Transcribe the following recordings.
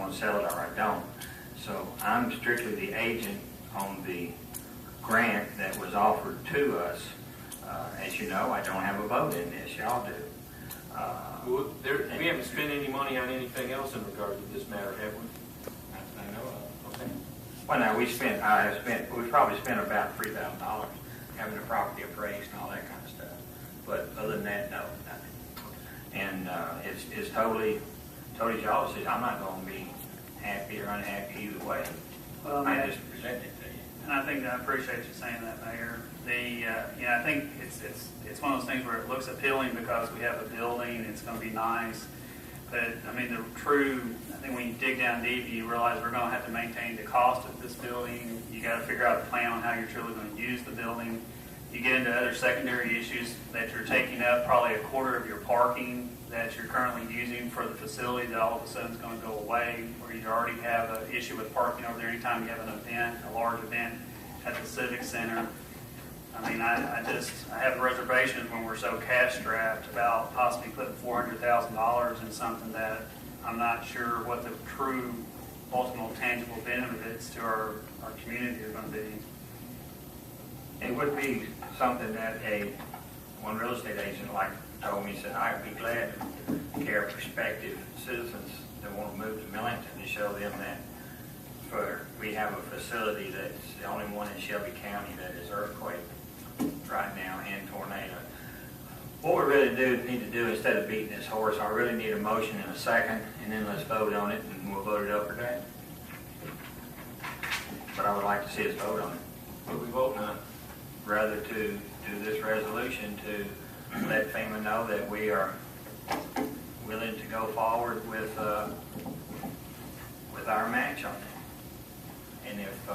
going to sell it or I don't. So I'm strictly the agent on the grant that was offered to us. As you know, I don't have a vote in this. Y'all do. We haven't spent any money on anything else in regard to this matter, have we? I know of. Okay. Well, now we probably spent about $3,000 having the property appraised and all that kind of stuff. But other than that, no, nothing. And it's totally y'all's decision. I'm not going to be happy or unhappy either way. Well, I just present it to you. And I appreciate you saying that, Mayor. I think it's one of those things where it looks appealing because we have a building, it's going to be nice. But I mean, I think when you dig down deep, you realize we're going to have to maintain the cost of this building. You got to figure out a plan on how you're truly going to use the building. You get into other secondary issues that you're taking up, probably a quarter of your parking that you're currently using for the facility that all of a sudden is going to go away, or you already have an issue with parking over there anytime you have an event, a large event at the Civic Center. I mean, I have reservations when we're so cash strapped about possibly putting $400,000 in something that I'm not sure what the true ultimate tangible benefits to our community are going to be. It would be something that one real estate agent told me, said, I'd be glad to care prospective citizens that want to move to Millington to show them that we have a facility that's the only one in Shelby County that is earthquake right now and tornado. What we really need to do instead of beating this horse, I really need a motion in a second, and then let's vote on it, and we'll vote it up or down. But I would like to see us vote on it. What are we voting on? Rather to do this resolution to let FEMA know that we are willing to go forward with our match on it. And if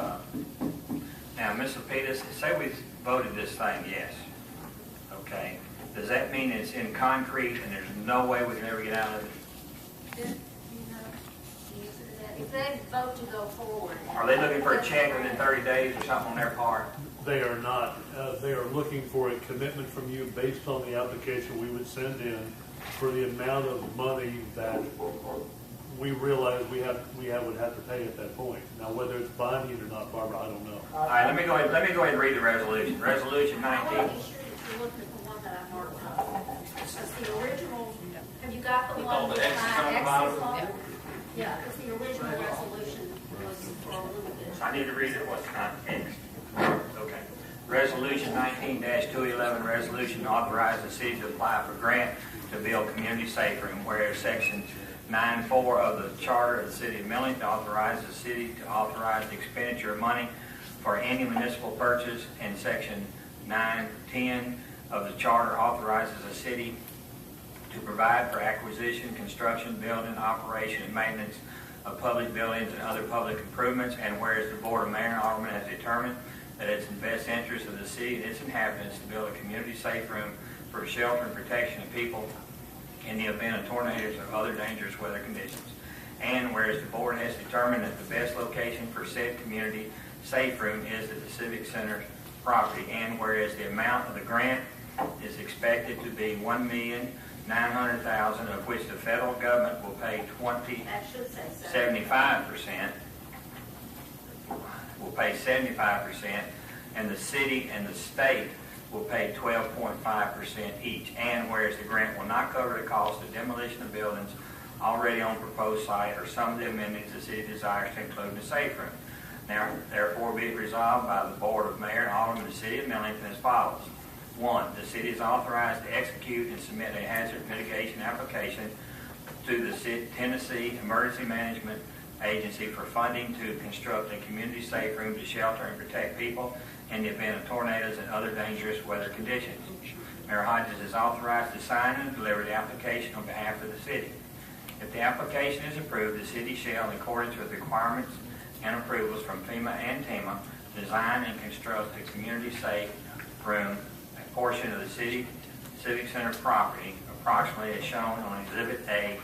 now, Ms. Lapidus, say we voted this thing yes, okay? Does that mean it's in concrete and there's no way we can ever get out of it? If they vote to go forward. Are they looking for a check within 30 days or something on their part? They are not. They are looking for a commitment from you based on the application we would send in for the amount of money that we realize we would have to pay at that point. Now, whether it's binding or not, Barbara, I don't know. All right, let me go ahead and read the resolution. Resolution I 19. want to be sure that you're looking at the one that I marked up. That's the original, have you got the With all one the with X's my on the X's bottom? on it? Yeah, because the original resolution was for a little bit. I need to read it, what's not X. Okay. Resolution 19-211, resolution authorizing the city to apply for grant to build community safe room, whereas section 9.4 of the charter of the city of Millington authorizes the city to authorize the expenditure of money for any municipal purchase, and section 9.10 of the charter authorizes the city to provide for acquisition, construction, building, operation, and maintenance of public buildings and other public improvements, and whereas the Board of Mayor and Aldermen has determined that it's in the best interest of the city and its inhabitants to build a community safe room for shelter and protection of people in the event of tornadoes or other dangerous weather conditions. And whereas the board has determined that the best location for said community safe room is at the Civic Center property, and whereas the amount of the grant is expected to be $1,900,000, of which the federal government will pay That should say 75%, will pay 75%, and the city and the state will pay 12.5% each. And whereas the grant will not cover the cost of demolition of buildings already on proposed site or some of the amendments the city desires to include in the safe room. Now, therefore, be it resolved by the Board of Mayor and Aldermen of the City of Millington as follows. 1, the city is authorized to execute and submit a hazard mitigation application to the Tennessee Emergency Management Agency for funding to construct a community safe room to shelter and protect people in the event of tornadoes and other dangerous weather conditions. Mayor Hodges is authorized to sign and deliver the application on behalf of the city. If the application is approved, the city shall, in accordance with requirements and approvals from FEMA and TEMA, design and construct a community safe room, a portion of the Civic Center property, approximately as shown on Exhibit A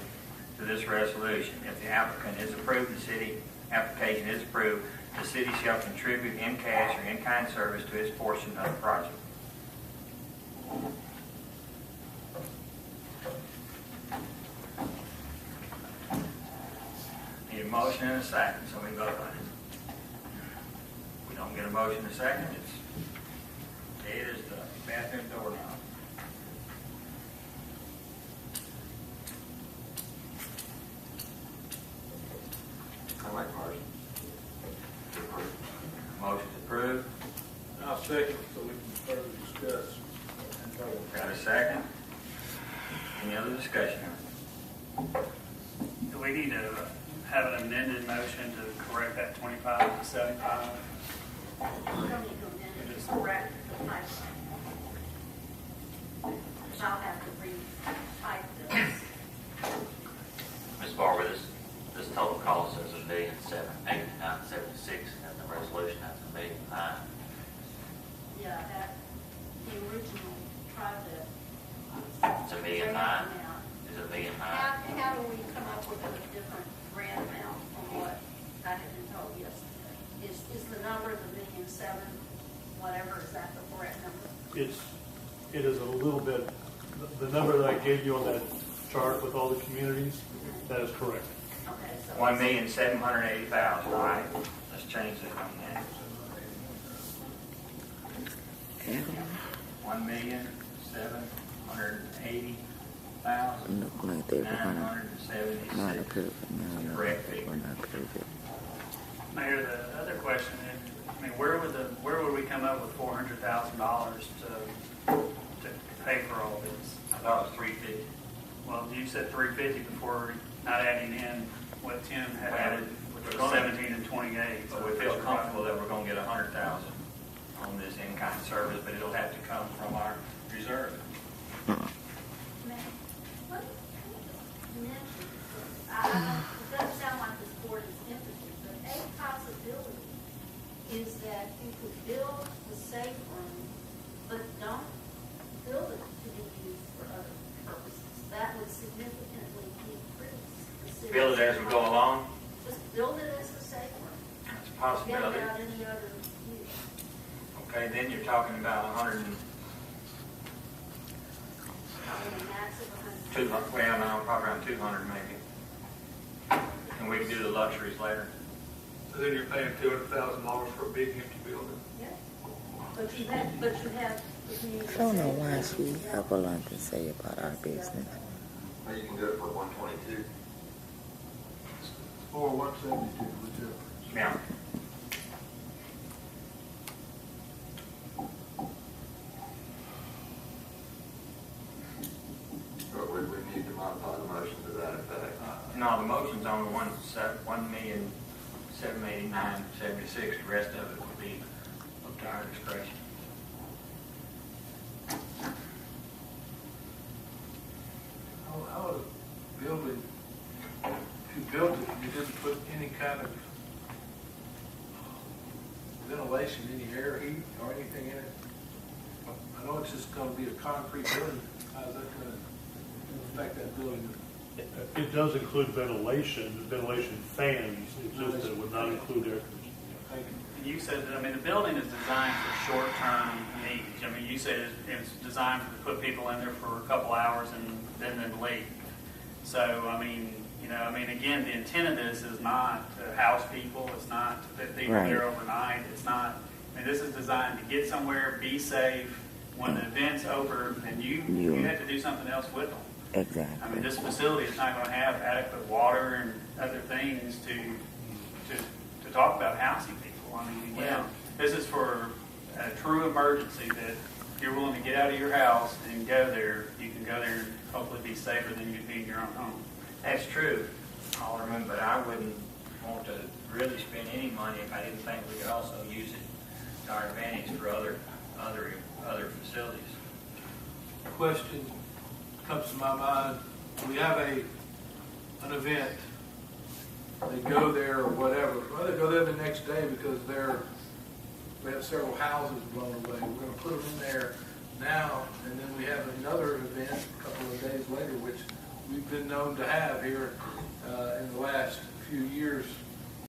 to this resolution. If the applicant is approved, the city application is approved, the city shall contribute in cash or in-kind service to its portion of the project. Need Need a motion and a second, so we vote on it. If we don't get a motion and a second, it is the bathroom door now. I like motion. Motion's approved. I'll second so we can further discuss and vote. Got a second? Any other discussion? Do we need to have an amended motion to correct that 25 to 75? You don't need to amend it, just correct the typo. Because I'll have to retype this. Ms. Barber, this total cost is $1,789,76, and the resolution has $1,000,009. Yeah, that, the original project. It's $1,009,000. Is it $1,009,000? How do we come up with a different grant amount from what I had been told yesterday? Is the number, the 1,000,007, whatever, is that the correct number? It is a little bit, the number that I gave you on that chart with all the communities, that is correct. Okay, so. 1,780,000, all right? Let's change that on that. 1,780,976. Look like they were not approved. No, Correct they figure. were not approved. Mayor, the other question is, I mean, where would we come up with $400,000 to pay for all this? I thought it was 350. Well, you said 350 before not adding in what Tim had added, which Well, was 17 and 28. So we feel comfortable that we're going to get 100,000 on this in-kind service, but it'll have to come from our reserve. What you mentioned, it doesn't sound like this board is interested, but a possibility is that you could build the safe room, but don't build it to be used for other purposes. That would significantly decrease the city. Build it as we go along. Just build it as a safe room. That's a Get possibility. it out any other use. Okay, then you're talking about 100 and Probably a max of 100. 200, well, no, probably around 200 maybe. And we can do the luxuries later. So then you're paying $200,000 for a big empty building. Yeah. But you have the community. I don't know safe why room. she have a lot to say about our business. Well, you can do it for 122. Or 172, whichever. Yeah. But we need to modify the motion to that effect. No, the motion's on the 1,789,76. The rest of it will be up to our discretion. How would a building, if you built it, you didn't put any kind of ventilation, any air, heat, or anything in it? I know it's just gonna be a concrete building. How's that gonna affect that building? It does include ventilation fans, it's just that it would not include air conditioning. Thank you. And you said that, I mean, the building is designed for short-term needs. I mean, you said it's designed to put people in there for a couple hours and then leave. So, I mean, again, the intent of this is not to house people, it's not to put people Right. there overnight, it's not, I mean, this is designed to get somewhere, be safe. When the event's over, then you have to do something else with them. I mean, Exactly. this facility is not going to have adequate water and other things to talk about housing people. I mean, again, this is for a true emergency that if you're willing to get out of your house and go there, you can go there and hopefully be safer than you'd be in your own home. That's true, Alderman, but I wouldn't want to really spend any money if I didn't think we could also use it to our advantage for other facilities. Question comes to my mind. We have an event. They go there or whatever. Well, they go there the next day because we have several houses blown away. We're going to put them in there now, and then we have another event a couple of days later, which we've been known to have here in the last few years